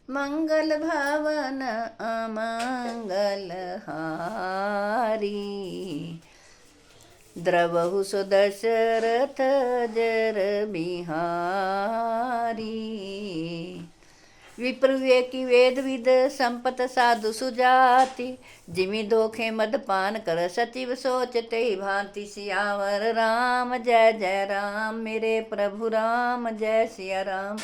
मंगल भवन अमंगल हारी। द्रवहु सुदशरथ जर बिहारी। विप्र विवेकी वेद विद संपत साधु सुजाति। जिमि दोखे मदपान कर सचिव सोचते भांति। सियावर राम जय जय राम, मेरे प्रभु राम जय सिया राम।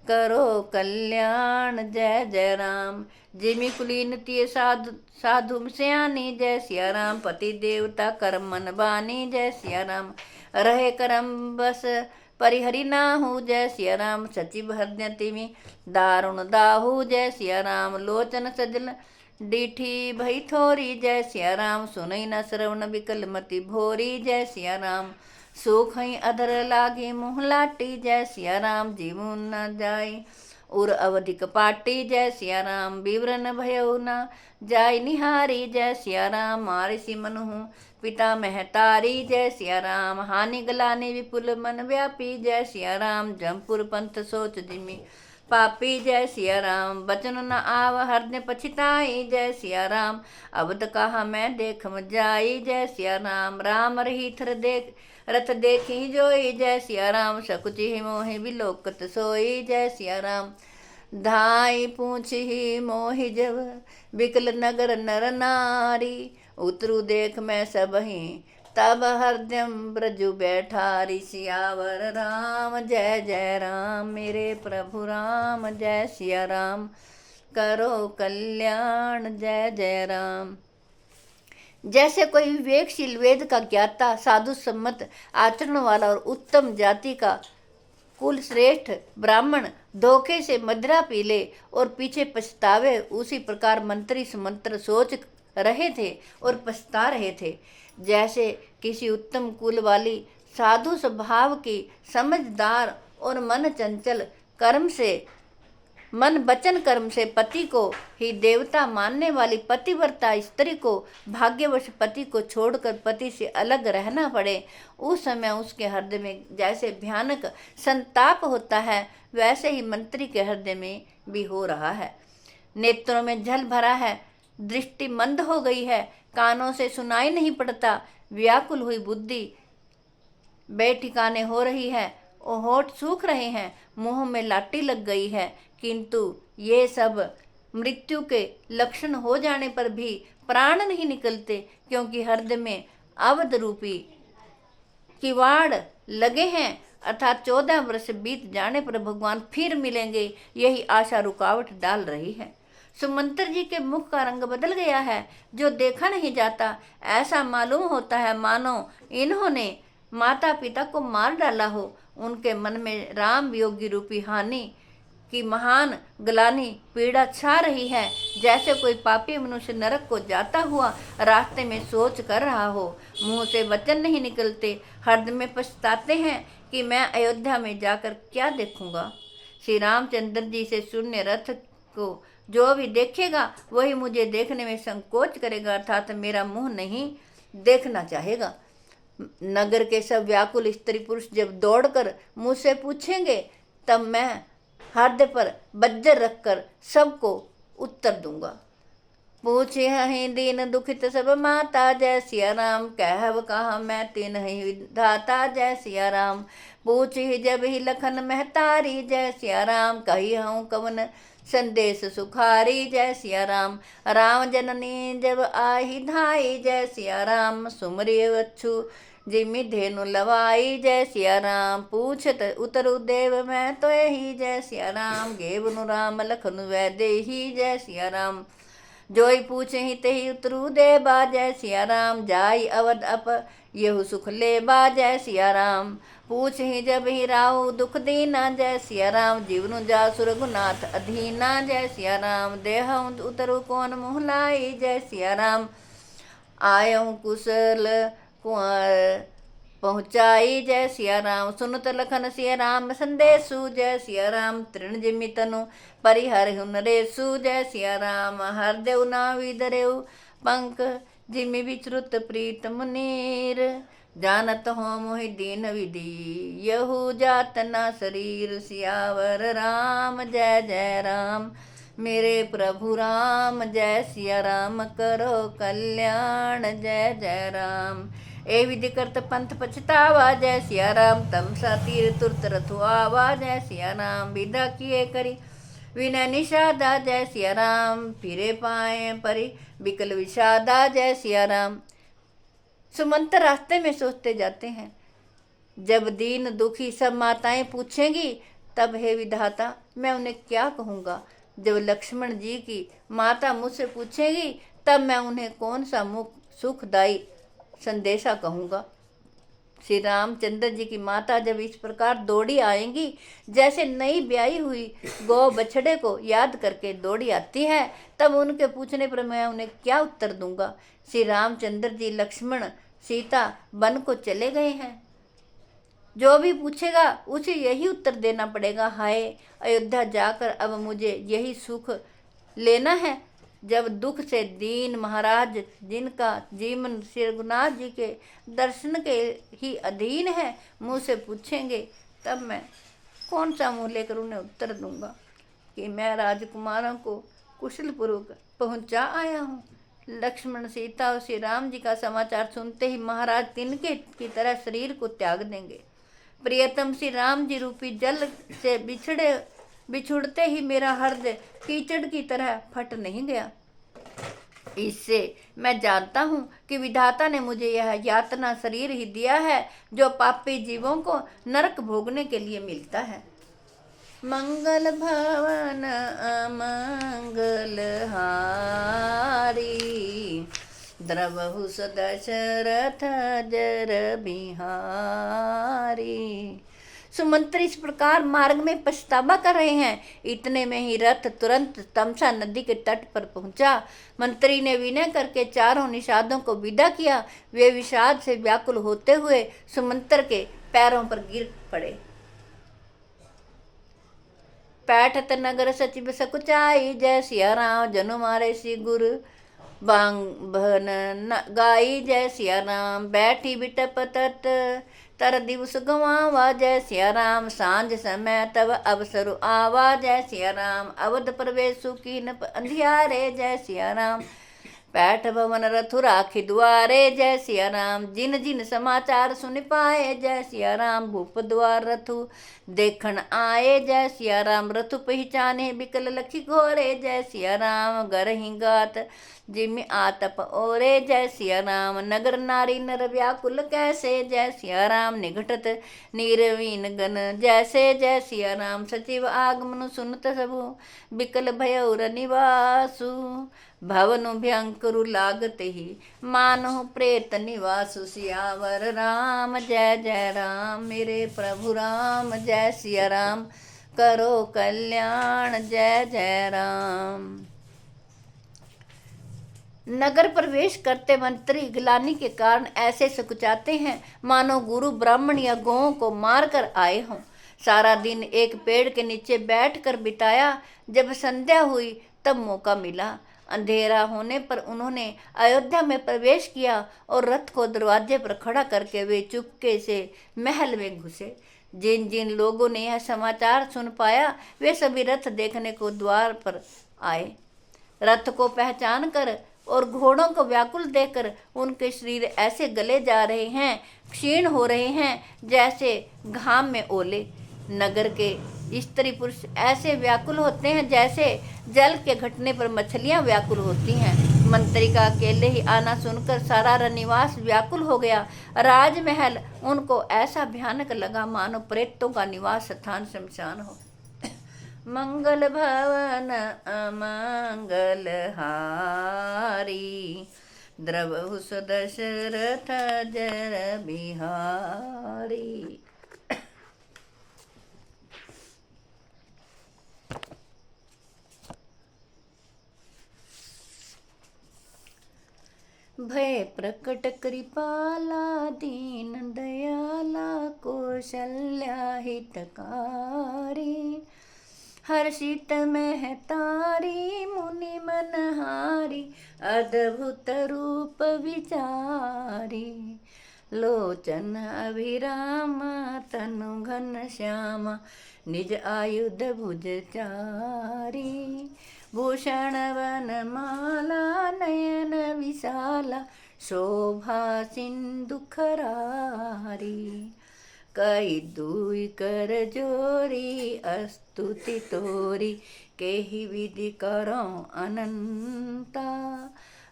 करो कल्याण जय जय राम। जिमि कुलीनति साधु साधु सयानी जय सिया राम। पति देवता करम मन बानी जय सिया राम। रहे करम बस परिहरि नाहु जय सिया राम। सचिव हृदय तिमि दारुण दाहु जय सिया राम। लोचन सजल डीठी भई थोरी जय सिया राम। सुनई न श्रवण विकल मति भोरी जय सिया राम। सुखई अधर लागे मुँह लाटी जय सिया राम। जीवन न जाय उर अवधि कपाटी जय सिया राम। विवरण भयउ न जाय निहारी जय सिया राम। मारिसि मनहु पिता महतारी जय सिया राम। हानि गलानि विपुल मन व्यापी जय सिया राम। जमपुर पंथ सोच जिमि पापी जय सिया राम। बचन न आव हृदय पछिताई जय सिया राम। अबद कहा मैं देखम जाई जय सिया राम। राम रही थर देख रथ देखी जोई जय सिया राम। सकुचि मोहि बिलोकत सोई जय सिया राम। धाई पूछी मोहि जब बिकल नगर नर नारी। उतरू देख मैं सबही तब हृदयम ब्रजु बैठारी। सियावर राम जय जय राम, मेरे प्रभु राम जय सिया राम। करो कल्याण जय जय राम। जैसे कोई विवेकशील वेद का ज्ञाता, साधु सम्मत आचरण वाला और उत्तम जाति का कुल श्रेष्ठ ब्राह्मण धोखे से मदिरा पी ले और पीछे पछतावे, उसी प्रकार मंत्री सुमंत्र सोच रहे थे और पछता रहे थे। जैसे किसी उत्तम कुल वाली साधु स्वभाव की समझदार और मन चंचल कर्म से मन वचन कर्म से पति को ही देवता मानने वाली पतिव्रता स्त्री को भाग्यवश पति को छोड़कर पति से अलग रहना पड़े, उस समय उसके हृदय में जैसे भयानक संताप होता है, वैसे ही मंत्री के हृदय में भी हो रहा है। नेत्रों में जल भरा है, दृष्टि मंद हो गई है, कानों से सुनाई नहीं पड़ता, व्याकुल हुई बुद्धि बेठिकाने हो रही है, होठ सूख रहे हैं, मुंह में लाठी लग गई है, किंतु ये सब मृत्यु के लक्षण हो जाने पर भी प्राण नहीं निकलते, क्योंकि हृदय में अवध रूपी किवाड़ लगे हैं, अर्थात 14 वर्ष बीत जाने पर भगवान फिर मिलेंगे, यही आशा रुकावट डाल रही है। सुमंत्र जी के मुख का रंग बदल गया है, जो देखा नहीं जाता। ऐसा मालूम होता है मानो इन्होंने माता पिता को मार डाला हो। उनके मन में राम वियोगी रूपी हानि की महान ग्लानि पीड़ा छा रही है, जैसे कोई पापी मनुष्य नरक को जाता हुआ रास्ते में सोच कर रहा हो। मुंह से वचन नहीं निकलते, हृदय में पछताते हैं कि मैं अयोध्या में जाकर क्या देखूंगा। श्री रामचंद्र जी से शून्य रथ को जो भी देखेगा वही मुझे देखने में संकोच करेगा, अर्थात मेरा मुंह नहीं देखना चाहेगा। नगर के सब व्याकुल स्त्री पुरुष जब दौड़कर मुझसे पूछेंगे, तब मैं हृदय पर बज्जर रखकर सबको उत्तर दूंगा। पूछे हहि दीन दुखित सब माता जय सिया राम। कहव कहा मैं तीन ही विधाता जय सिया राम। पूछी जब ही लखन महतारी जय सिया राम। कही हूँ कवन संदेश सुखारी जय सिया राम। राम जननी जब आही धाई जय सिया राम। सुमरी अच्छु जिमि धेनु लवाई जय सिया राम। पूछत उतरु देव मैं तो यही जय सिया राम। गेवनु राम लखनु वैदेही जय सिया राम। जोई पूछे ही तेहि उतरु देबा जय सिया राम। जाई अवध अप यहु सुख लेबा जय सिया राम। पूछ ही जब ही राहु दुख दीना जय सिया राम। जीवनु जासु रघुनाथ अधीना जय सिया राम। देह उतरु कौन मुँह लाई जय सिया राम। आयऊ कुशल कुंवर पहुँचाई जय सिया राम। सुनत लखन सिया राम संदेशु जय सिया राम। तृण जिमि तनु परिहरहु नरेशु जय सिया राम। हरदेव नावि धरेउ पंख जिमि विचरुत प्रीत मुनीर। जानत हो मोहि दीन विधि, यहु जात ना शरीर। सियावर राम जय जय राम, मेरे प्रभु राम। जय सिया राम, करो कल्याण जय जय राम। ए विधि करत पंथ पछतावा, जय सिया राम। तमसा तीर तुरत रथु आवा, जय सिया राम। विदा किए करी विनय निषादा, जय सिया राम। फिरे पाए परि विकल विषादा, जय सिया राम। सुमंत रास्ते में सोचते जाते हैं, जब दीन दुखी सब माताएं पूछेंगी, तब हे विधाता मैं उन्हें क्या कहूँगा। जब लक्ष्मण जी की माता मुझसे पूछेगी, तब मैं उन्हें कौन सा मुख सुखदायी संदेशा कहूँगा। श्री रामचंद्र जी की माता जब इस प्रकार दौड़ी आएंगी, जैसे नई ब्याही हुई गौ बछड़े को याद करके दौड़ी आती है, तब उनके पूछने पर मैं उन्हें क्या उत्तर दूंगा। श्री रामचंद्र जी लक्ष्मण सीता वन को चले गए हैं, जो भी पूछेगा उसे यही उत्तर देना पड़ेगा। हाय अयोध्या जाकर अब मुझे यही सुख लेना है। जब दुख से दीन महाराज जिनका जीवन श्री रघुनाथ जी के दर्शन के ही अधीन है मुझसे पूछेंगे, तब मैं कौन सा मुँह लेकर उन्हें उत्तर दूंगा कि मैं राजकुमारों को कुशलपूर्वक पहुंचा आया हूँ। लक्ष्मण सीता और श्री राम जी का समाचार सुनते ही महाराज तिनके की तरह शरीर को त्याग देंगे। प्रियतम श्री राम जी रूपी जल से बिछुड़ते ही मेरा हृदय कीचड़ की तरह फट नहीं गया। इससे मैं जानता हूँ कि विधाता ने मुझे यह यातना शरीर ही दिया है, जो पापी जीवों को नरक भोगने के लिए मिलता है। मंगल भवन अमंगल हारी, द्रवहु दशरथ जर बिहारी। सुमंत्री इस प्रकार मार्ग में पछतावा कर रहे हैं। इतने में ही रथ तुरंत तमसा नदी के तट पर पहुंचा। मंत्री ने विनय करके चारों निषादों को विदा किया। वे विषाद से व्याकुल होते हुए सुमंत्र के पैरों पर गिर पड़े। पैठत नगर सचिव सकुचाई, जय सिया राम जनु मारे सी गुरु बांभन गाई। जय सिया राम बैठी बिटप तट, तर दिवस गवावा। जय सिया राम सांझ समय तब अवसर आवा। जय सिया राम अवध प्रवेशु कीन अंधियारे। जय सिया राम पैठ भवन रथु राखी द्वारे। जय सिया राम जिन जिन समाचार सुन पाए। जय सिया राम भूप द्वार रथु देखन आए। जय सिया राम रथु पहचाने बिकल लखी घोरे। जय सिया राम घर हिंगात जिमि आतप ओरे। जय सिया राम नगर नारी नर व्याकुल कैसे। जय सिया राम निघटत नीरवीन गन जैसे। जय सिया राम सचिव आगमन सुनत सबु बिकल भयउर निवासु। भवनु भयंकरु लागते ही मानो प्रेत निवासु। सियावर राम जय जय राम, मेरे प्रभु राम। जय सिया राम करो कल्याण जय जय राम। नगर प्रवेश करते मंत्री गिलानी के कारण ऐसे सकुचाते हैं मानो गुरु ब्राह्मण या गौओं को मार कर आए हों। सारा दिन एक पेड़ के नीचे बैठकर बिताया। जब संध्या हुई तब मौका मिला। अंधेरा होने पर उन्होंने अयोध्या में प्रवेश किया और रथ को दरवाजे पर खड़ा करके वे चुपके से महल में घुसे। जिन जिन लोगों ने यह समाचार सुन पाया, वे सभी रथ देखने को द्वार पर आए। रथ को पहचान कर और घोड़ों को व्याकुल देखकर उनके शरीर ऐसे गले जा रहे हैं, क्षीण हो रहे हैं, जैसे घाम में ओले। नगर के स्त्री पुरुष ऐसे व्याकुल होते हैं जैसे जल के घटने पर मछलियां व्याकुल होती हैं। मंत्री का अकेले ही आना सुनकर सारा रनिवास व्याकुल हो गया। राजमहल उनको ऐसा भयानक लगा मानो प्रेतों का निवास स्थान शमशान हो। मंगल भवन अमंगल हारी, द्रवहु दशरथ जर बिहारी। भय प्रकट कृपाला दीन दयाला कौशल्या हितकारी। हर्षित महतारी मुनि मनहारी अद्भुत रूप विचारी। लोचन अभिरामा तनु घन श्यामा निज आयुध भुज चारी भूषण वनमाला नयन विशाला शोभा सिंधु खरारी कई दुई कर जोरी स्तुति तोरी केहि विधि करो अनंता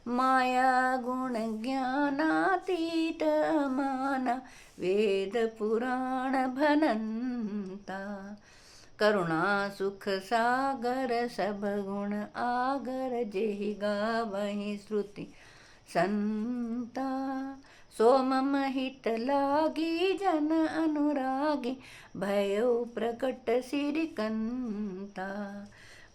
माया गुण ज्ञानातीत माना वेद पुराण भनंता करुणा सुख सागर सब गुण आगर जेहि गावहि श्रुति संता सो मम हित लागी जन अनुरागी भयो प्रकट सिरिकंता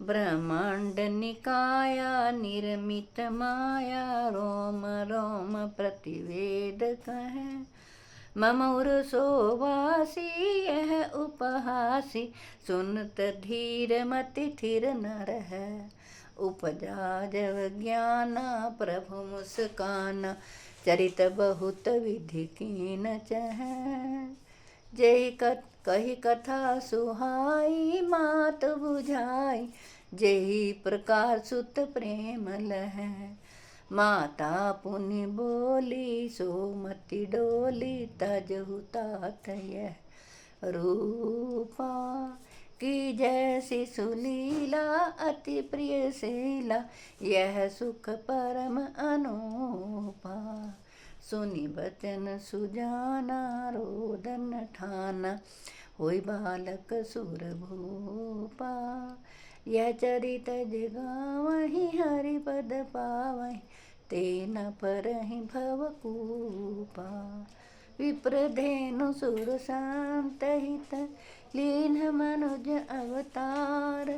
ब्रह्मांड निकाया निर्मित माया रोम रोम प्रतिवेद कहे ममोर सोवासी यह उपहासी सुनत धीर मति थिर न रह उपजा जव ज्ञाना प्रभु मुस्काना चरित बहुत विधि कीन चह जय कही कथा सुहाई मात बुझाई जय प्रकार सुत प्रेम लह माता पुनि बोली सोमति डोली तजहु तात यह रूपा की जैसी सुलीला अति प्रिय शीला यह सुख परम अनूपा सुनि बचन सुजाना रोदन ठाना होई बालक सुर भूपा यह चरित जगावहि हरि पद पावहि तेन परहि भवकूपा विप्रधेनु सुर शांत हित लीन मनुज अवतार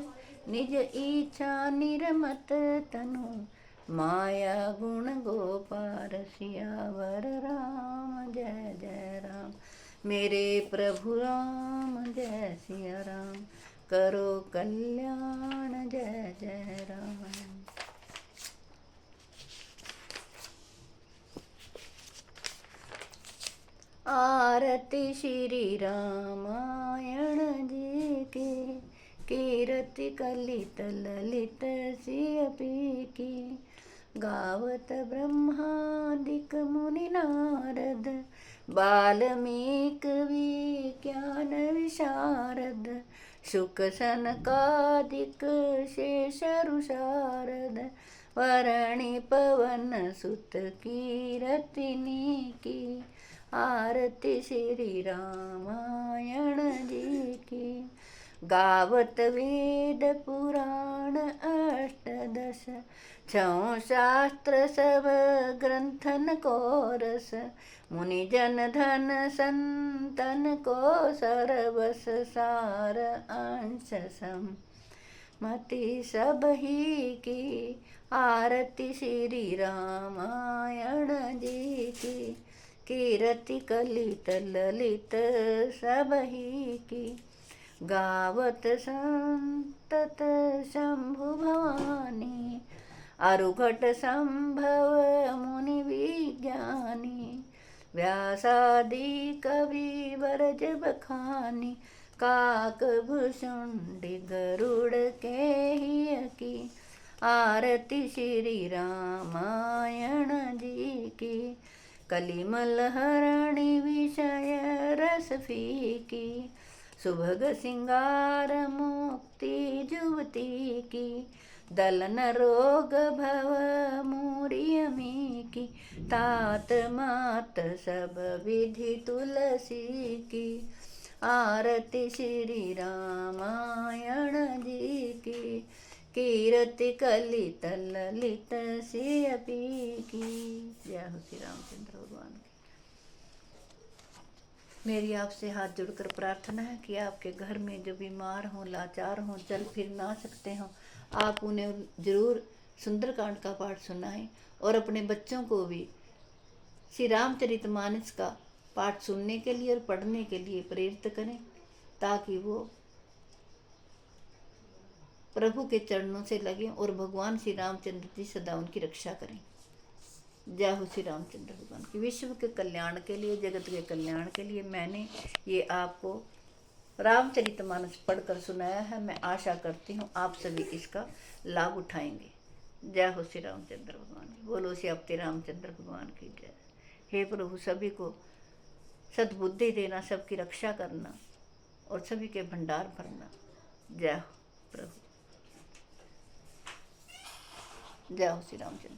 निज इच्छा निरमत तनु माया गुण गोपार सियावर राम जय जय राम मेरे प्रभु राम जय सिया राम करो कल्याण जय जय राम। आरती श्री रामायण जी की कीरति कलित ललित सियपी की गावत ब्रह्मादिक मुनि नारद वाल्मीकि विज्ञान विशारद शुक सनकादिक शेष ऋषारद वरणि पवन सुत कीरतिनी की आरती श्री रामायण जी की गावत वेद पुराण अष्टदश छौ शास्त्र सब ग्रंथन को रस मुनि जन धन संतन को सरवस सार अंश सम मति सब ही की आरती श्री रामायण जी की कीरति कलित ललित सब ही की गावत संतत शंभु भवानी अरुघट संभव मुनि विज्ञानी व्यासादि कवि वरज बखानी काक भुषुंडी गरुड़ के ही की आरती श्री रामायण जी की कलिमल हरणि विषय रस फीकी सुभग सिंगार मुक्ति जुवती की दलन रोग भव मूरियमी की तात मात सब विधि तुलसी की आरती श्री रामायण जी की कीरति कलित ललित सियपी की। जय हो श्री रामचंद्र भगवान की। मेरी आपसे हाथ जोड़कर प्रार्थना है कि आपके घर में जो बीमार हों लाचार हों चल फिर ना सकते हों आप उन्हें जरूर सुंदरकांड का पाठ सुनाएं और अपने बच्चों को भी श्री रामचरितमानस का पाठ सुनने के लिए और पढ़ने के लिए प्रेरित करें ताकि वो प्रभु के चरणों से लगें और भगवान श्री रामचंद्र जी सदा उनकी रक्षा करें। जय हो श्री रामचंद्र भगवान की। विश्व के कल्याण के लिए, जगत के कल्याण के लिए मैंने ये आपको रामचरितमानस पढ़कर सुनाया है। मैं आशा करती हूँ आप सभी इसका लाभ उठाएंगे। जय हो श्री रामचंद्र भगवान की। बोलो श्री रामचंद्र भगवान की जय। हे प्रभु, सभी को सद्बुद्धि देना, सबकी रक्षा करना और सभी के भंडार भरना। जय हो प्रभु, जय हो श्री रामचंद्र।